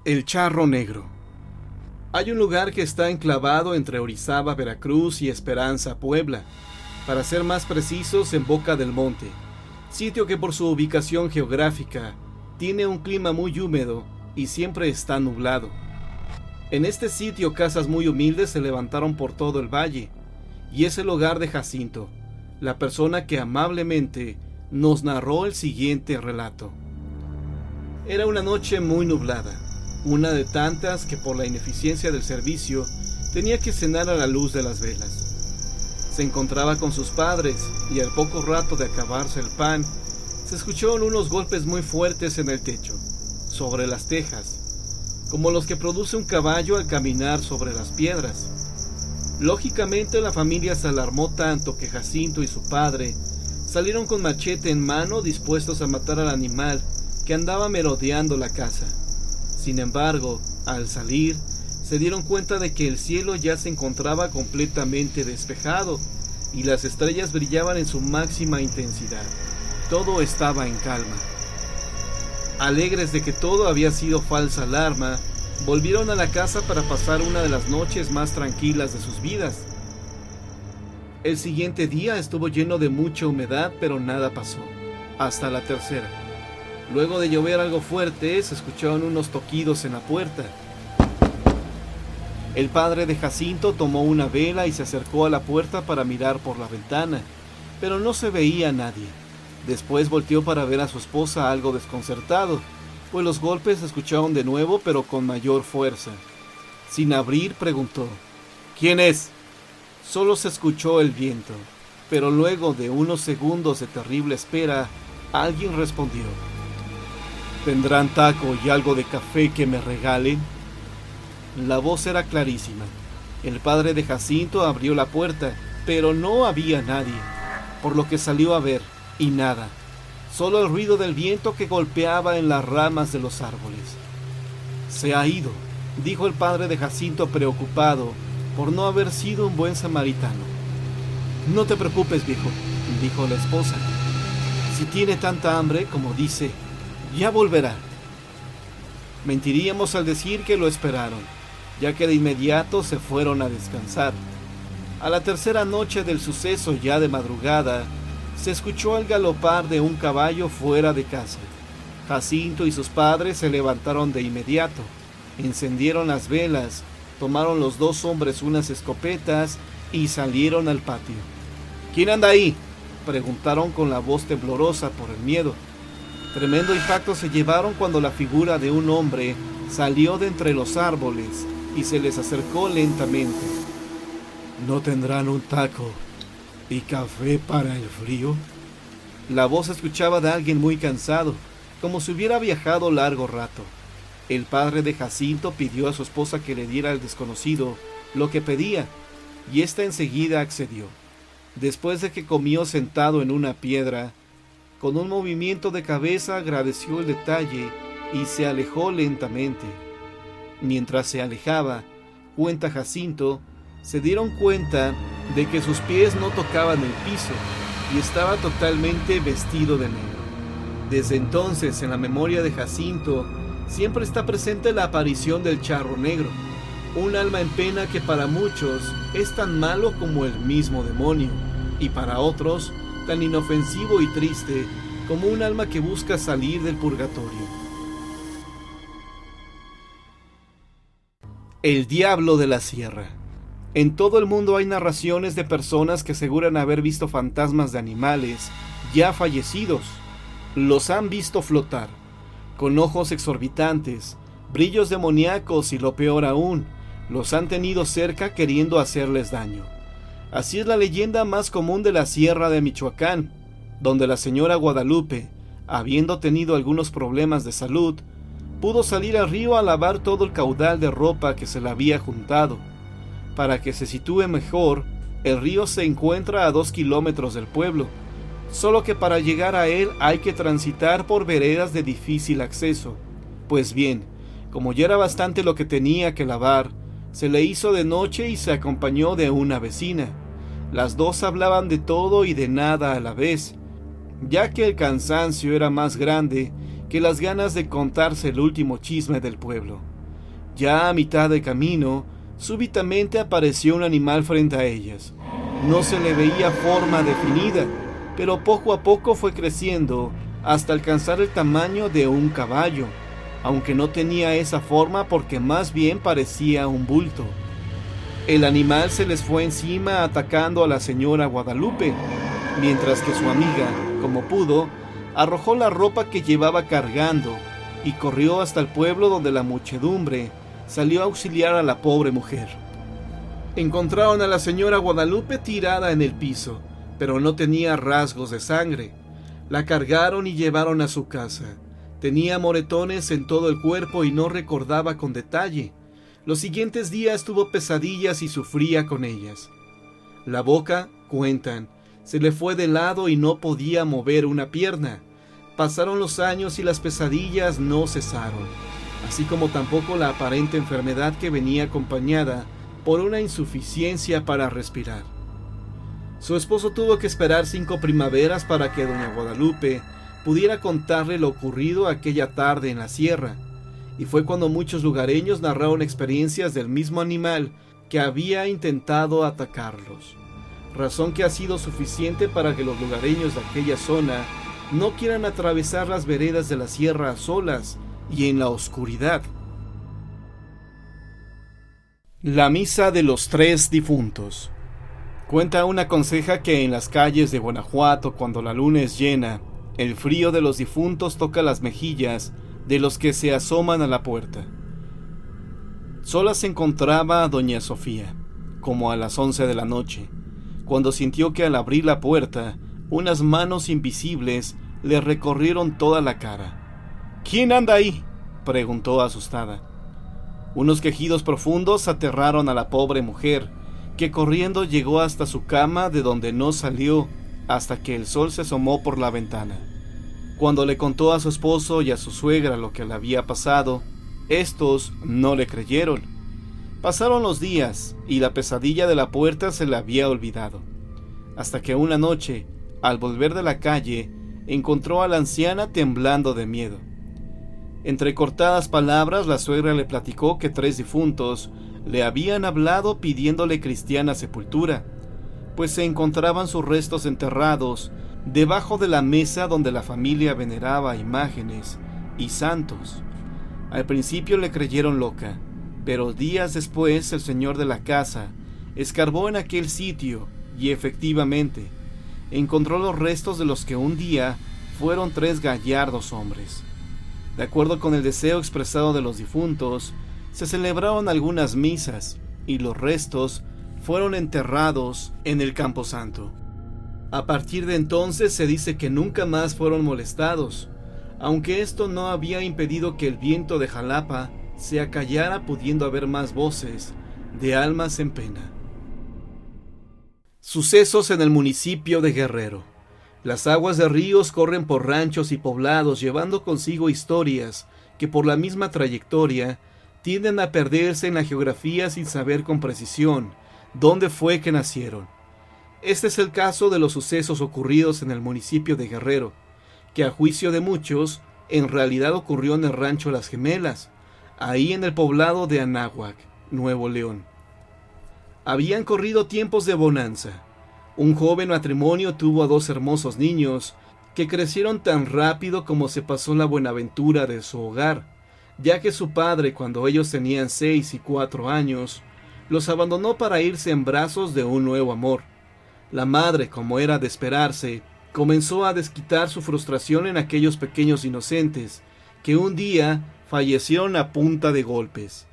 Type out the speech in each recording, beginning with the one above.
El Charro Negro. Hay un lugar que está enclavado entre Orizaba, Veracruz y Esperanza, Puebla, para ser más precisos en Boca del Monte, sitio que por su ubicación geográfica tiene un clima muy húmedo y siempre está nublado. En este sitio casas muy humildes se levantaron por todo el valle, y es el hogar de Jacinto, la persona que amablemente nos narró el siguiente relato. Era una noche muy nublada, una de tantas que por la ineficiencia del servicio tenía que cenar a la luz de las velas. Se encontraba con sus padres y al poco rato de acabarse el pan, se escucharon unos golpes muy fuertes en el techo, sobre las tejas, como los que produce un caballo al caminar sobre las piedras. Lógicamente la familia se alarmó tanto que Jacinto y su padre salieron con machete en mano dispuestos a matar al animal que andaba merodeando la casa. Sin embargo, al salir, se dieron cuenta de que el cielo ya se encontraba completamente despejado y las estrellas brillaban en su máxima intensidad. Todo estaba en calma. Alegres de que todo había sido falsa alarma, volvieron a la casa para pasar una de las noches más tranquilas de sus vidas. El siguiente día estuvo lleno de mucha humedad, pero nada pasó, hasta la tercera. Luego de llover algo fuerte, se escucharon unos toquidos en la puerta. El padre de Jacinto tomó una vela y se acercó a la puerta para mirar por la ventana, pero no se veía a nadie. Después volteó para ver a su esposa algo desconcertado, pues los golpes se escucharon de nuevo, pero con mayor fuerza. Sin abrir, preguntó: ¿Quién es? Solo se escuchó el viento, pero luego de unos segundos de terrible espera, alguien respondió: ¿Tendrán taco y algo de café que me regalen? La voz era clarísima. El padre de Jacinto abrió la puerta, pero no había nadie, por lo que salió a ver, y nada, solo el ruido del viento que golpeaba en las ramas de los árboles. Se ha ido, dijo el padre de Jacinto preocupado por no haber sido un buen samaritano. No te preocupes, viejo, dijo la esposa. Si tiene tanta hambre como dice, ya volverá. Mentiríamos al decir que lo esperaron, ya que de inmediato se fueron a descansar. A la tercera noche del suceso, ya de madrugada, se escuchó el galopar de un caballo fuera de casa. Jacinto y sus padres se levantaron de inmediato, encendieron las velas, tomaron los dos hombres unas escopetas y salieron al patio. ¿Quién anda ahí?, preguntaron con la voz temblorosa por el miedo. Tremendo impacto se llevaron cuando la figura de un hombre salió de entre los árboles y se les acercó lentamente. ¿No tendrán un taco y café para el frío? La voz se escuchaba de alguien muy cansado, como si hubiera viajado largo rato. El padre de Jacinto pidió a su esposa que le diera al desconocido lo que pedía, y ésta enseguida accedió. Después de que comió sentado en una piedra, con un movimiento de cabeza agradeció el detalle y se alejó lentamente. Mientras se alejaba, cuenta Jacinto, se dieron cuenta de que sus pies no tocaban el piso y estaba totalmente vestido de negro. Desde entonces, en la memoria de Jacinto, siempre está presente la aparición del Charro Negro, un alma en pena que para muchos es tan malo como el mismo demonio, y para otros tan inofensivo y triste como un alma que busca salir del purgatorio. El Diablo de la Sierra. En todo el mundo hay narraciones de personas que aseguran haber visto fantasmas de animales ya fallecidos. Los han visto flotar, con ojos exorbitantes, brillos demoníacos y lo peor aún, los han tenido cerca queriendo hacerles daño. Así es la leyenda más común de la Sierra de Michoacán, donde la señora Guadalupe, habiendo tenido algunos problemas de salud, pudo salir al río a lavar todo el caudal de ropa que se le había juntado. Para que se sitúe mejor, el río se encuentra a 2 kilómetros del pueblo, solo que para llegar a él hay que transitar por veredas de difícil acceso. Pues bien, como ya era bastante lo que tenía que lavar, se le hizo de noche y se acompañó de una vecina. Las dos hablaban de todo y de nada a la vez, ya que el cansancio era más grande que las ganas de contarse el último chisme del pueblo. Ya a mitad de camino, súbitamente apareció un animal frente a ellas. No se le veía forma definida, pero poco a poco fue creciendo hasta alcanzar el tamaño de un caballo, aunque no tenía esa forma porque más bien parecía un bulto. El animal se les fue encima atacando a la señora Guadalupe, mientras que su amiga, como pudo, arrojó la ropa que llevaba cargando y corrió hasta el pueblo donde la muchedumbre salió a auxiliar a la pobre mujer. Encontraron a la señora Guadalupe tirada en el piso, pero no tenía rasgos de sangre. La cargaron y llevaron a su casa. Tenía moretones en todo el cuerpo y no recordaba con detalle. Los siguientes días tuvo pesadillas y sufría con ellas. La boca, cuentan, se le fue de lado y no podía mover una pierna. Pasaron los años y las pesadillas no cesaron, así como tampoco la aparente enfermedad que venía acompañada por una insuficiencia para respirar. Su esposo tuvo que esperar 5 primaveras para que doña Guadalupe pudiera contarle lo ocurrido aquella tarde en la sierra, y fue cuando muchos lugareños narraron experiencias del mismo animal que había intentado atacarlos, razón que ha sido suficiente para que los lugareños de aquella zona no quieran atravesar las veredas de la sierra a solas y en la oscuridad. La misa de los 3 difuntos. Cuenta una conseja que en las calles de Guanajuato, cuando la luna es llena, el frío de los difuntos toca las mejillas de los que se asoman a la puerta. Sola se encontraba doña Sofía, como a las 11 de la noche, cuando sintió que al abrir la puerta, unas manos invisibles le recorrieron toda la cara. «¿Quién anda ahí?», preguntó asustada. Unos quejidos profundos aterraron a la pobre mujer, que corriendo llegó hasta su cama, de donde no salió hasta que el sol se asomó por la ventana. Cuando le contó a su esposo y a su suegra lo que le había pasado, estos no le creyeron. Pasaron los días y la pesadilla de la puerta se le había olvidado, hasta que una noche, al volver de la calle, encontró a la anciana temblando de miedo. Entre cortadas palabras, la suegra le platicó que 3 difuntos le habían hablado pidiéndole cristiana sepultura, pues se encontraban sus restos enterrados debajo de la mesa donde la familia veneraba imágenes y santos. Al principio le creyeron loca, pero días después el señor de la casa escarbó en aquel sitio y efectivamente encontró los restos de los que un día fueron 3 gallardos hombres. De acuerdo con el deseo expresado de los difuntos, se celebraron algunas misas y los restos fueron enterrados en el camposanto. A partir de entonces se dice que nunca más fueron molestados, aunque esto no había impedido que el viento de Jalapa se acallara, pudiendo haber más voces de almas en pena. Sucesos en el municipio de Guerrero. Las aguas de ríos corren por ranchos y poblados, llevando consigo historias que por la misma trayectoria tienden a perderse en la geografía sin saber con precisión dónde fue que nacieron. Este es el caso de los sucesos ocurridos en el municipio de Guerrero, que a juicio de muchos, en realidad ocurrió en el rancho Las Gemelas, ahí en el poblado de Anáhuac, Nuevo León. Habían corrido tiempos de bonanza. Un joven matrimonio tuvo a 2 hermosos niños, que crecieron tan rápido como se pasó la buenaventura de su hogar, ya que su padre, cuando ellos tenían 6 y 4 años, los abandonó para irse en brazos de un nuevo amor. La madre, como era de esperarse, comenzó a desquitar su frustración en aquellos pequeños inocentes, que un día fallecieron a punta de golpes.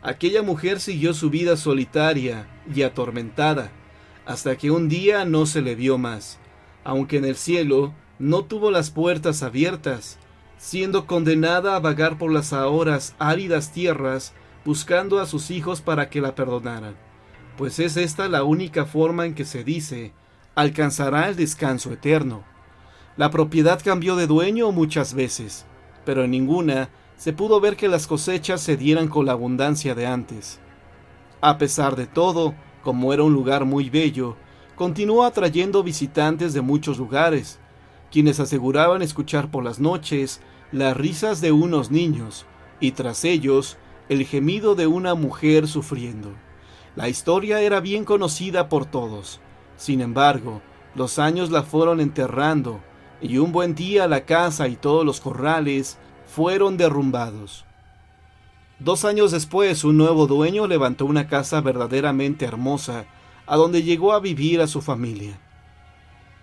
Aquella mujer siguió su vida solitaria y atormentada, hasta que un día no se le vio más, aunque en el cielo no tuvo las puertas abiertas, siendo condenada a vagar por las ahora áridas tierras, buscando a sus hijos para que la perdonaran, pues es esta la única forma en que se dice alcanzará el descanso eterno. La propiedad cambió de dueño muchas veces, pero en ninguna se pudo ver que las cosechas se dieran con la abundancia de antes. A pesar de todo, como era un lugar muy bello, continuó atrayendo visitantes de muchos lugares, quienes aseguraban escuchar por las noches las risas de unos niños y tras ellos el gemido de una mujer sufriendo. La historia era bien conocida por todos. Sin embargo, los años la fueron enterrando y un buen día la casa y todos los corrales fueron derrumbados. 2 años después, un nuevo dueño levantó una casa verdaderamente hermosa, a donde llegó a vivir a su familia.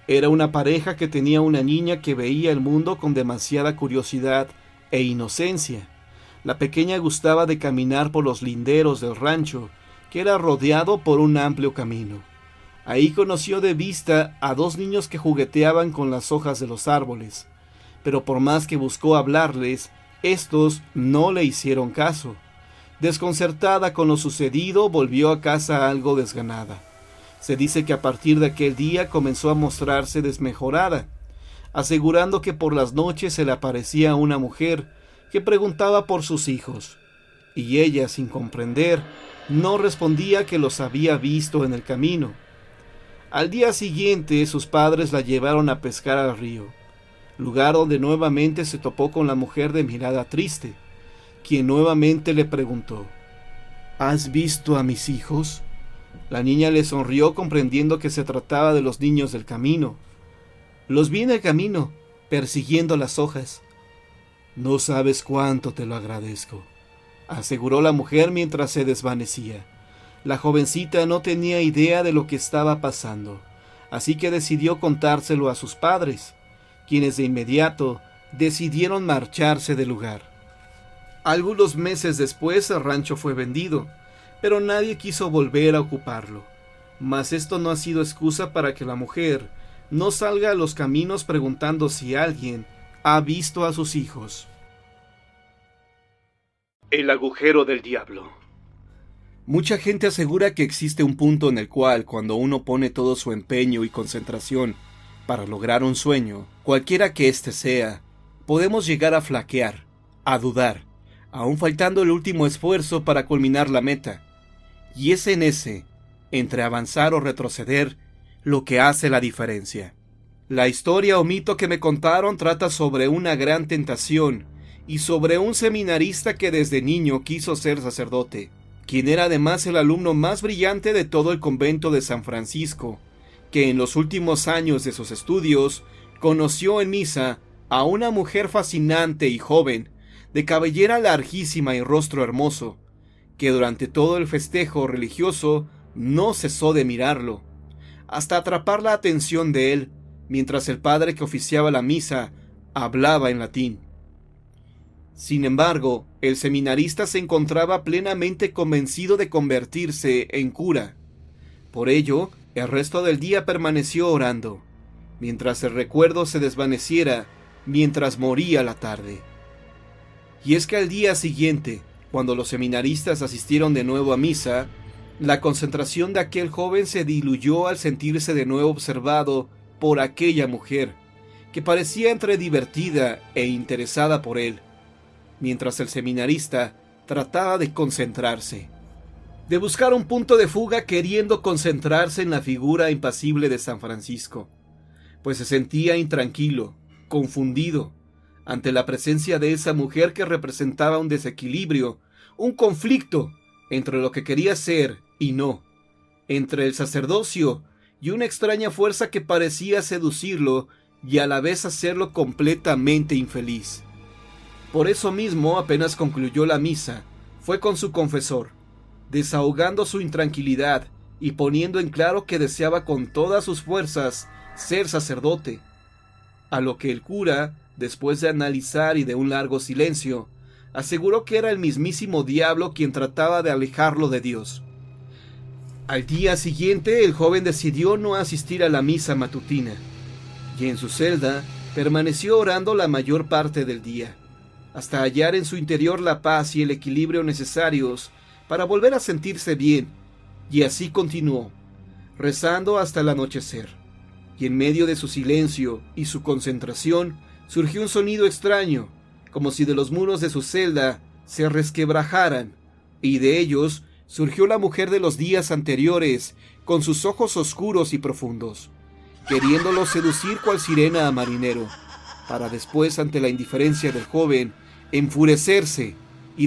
Era una pareja que tenía una niña que veía el mundo con demasiada curiosidad e inocencia. La pequeña gustaba de caminar por los linderos del rancho, que era rodeado por un amplio camino. Ahí conoció de vista a 2 niños que jugueteaban con las hojas de los árboles, pero por más que buscó hablarles, estos no le hicieron caso. Desconcertada con lo sucedido, volvió a casa algo desganada. Se dice que a partir de aquel día comenzó a mostrarse desmejorada, asegurando que por las noches se le aparecía una mujer que preguntaba por sus hijos, y ella, sin comprender, no respondía que los había visto en el camino. Al día siguiente, sus padres la llevaron a pescar al río, lugar donde nuevamente se topó con la mujer de mirada triste, quien nuevamente le preguntó: ¿Has visto a mis hijos? La niña le sonrió, comprendiendo que se trataba de los niños del camino. Los vi en el camino, persiguiendo las hojas. No sabes cuánto te lo agradezco, aseguró la mujer mientras se desvanecía. La jovencita no tenía idea de lo que estaba pasando, así que decidió contárselo a sus padres, quienes de inmediato decidieron marcharse del lugar. Algunos meses después el rancho fue vendido, pero nadie quiso volver a ocuparlo. Mas esto no ha sido excusa para que la mujer no salga a los caminos preguntando si alguien ha visto a sus hijos. El agujero del diablo. Mucha gente asegura que existe un punto en el cual, cuando uno pone todo su empeño y concentración para lograr un sueño, cualquiera que éste sea, podemos llegar a flaquear, a dudar, aún faltando el último esfuerzo para culminar la meta. Y es en ese, entre avanzar o retroceder, lo que hace la diferencia. La historia o mito que me contaron trata sobre una gran tentación y sobre un seminarista que desde niño quiso ser sacerdote, quien era además el alumno más brillante de todo el convento de San Francisco, que en los últimos años de sus estudios conoció en misa a una mujer fascinante y joven, de cabellera larguísima y rostro hermoso, que durante todo el festejo religioso no cesó de mirarlo, hasta atrapar la atención de él, mientras el padre que oficiaba la misa hablaba en latín. Sin embargo, el seminarista se encontraba plenamente convencido de convertirse en cura. Por ello, el resto del día permaneció orando, mientras el recuerdo se desvaneciera, mientras moría la tarde. Y es que al día siguiente, cuando los seminaristas asistieron de nuevo a misa, la concentración de aquel joven se diluyó al sentirse de nuevo observado por aquella mujer, que parecía entre divertida e interesada por él, mientras el seminarista trataba de concentrarse, de buscar un punto de fuga queriendo concentrarse en la figura impasible de San Francisco, pues se sentía intranquilo, confundido, ante la presencia de esa mujer que representaba un desequilibrio, un conflicto entre lo que quería ser y no, entre el sacerdocio y una extraña fuerza que parecía seducirlo y a la vez hacerlo completamente infeliz. Por eso mismo, apenas concluyó la misa, fue con su confesor, desahogando su intranquilidad y poniendo en claro que deseaba con todas sus fuerzas ser sacerdote, a lo que el cura, después de analizar y de un largo silencio, aseguró que era el mismísimo diablo quien trataba de alejarlo de Dios. Al día siguiente, el joven decidió no asistir a la misa matutina, y en su celda permaneció orando la mayor parte del día, hasta hallar en su interior la paz y el equilibrio necesarios para volver a sentirse bien, y así continuó, rezando hasta el anochecer, y en medio de su silencio y su concentración surgió un sonido extraño, como si de los muros de su celda se resquebrajaran, y de ellos surgió la mujer de los días anteriores, con sus ojos oscuros y profundos, queriéndolo seducir cual sirena a marinero, para después, ante la indiferencia del joven, enfurecerse y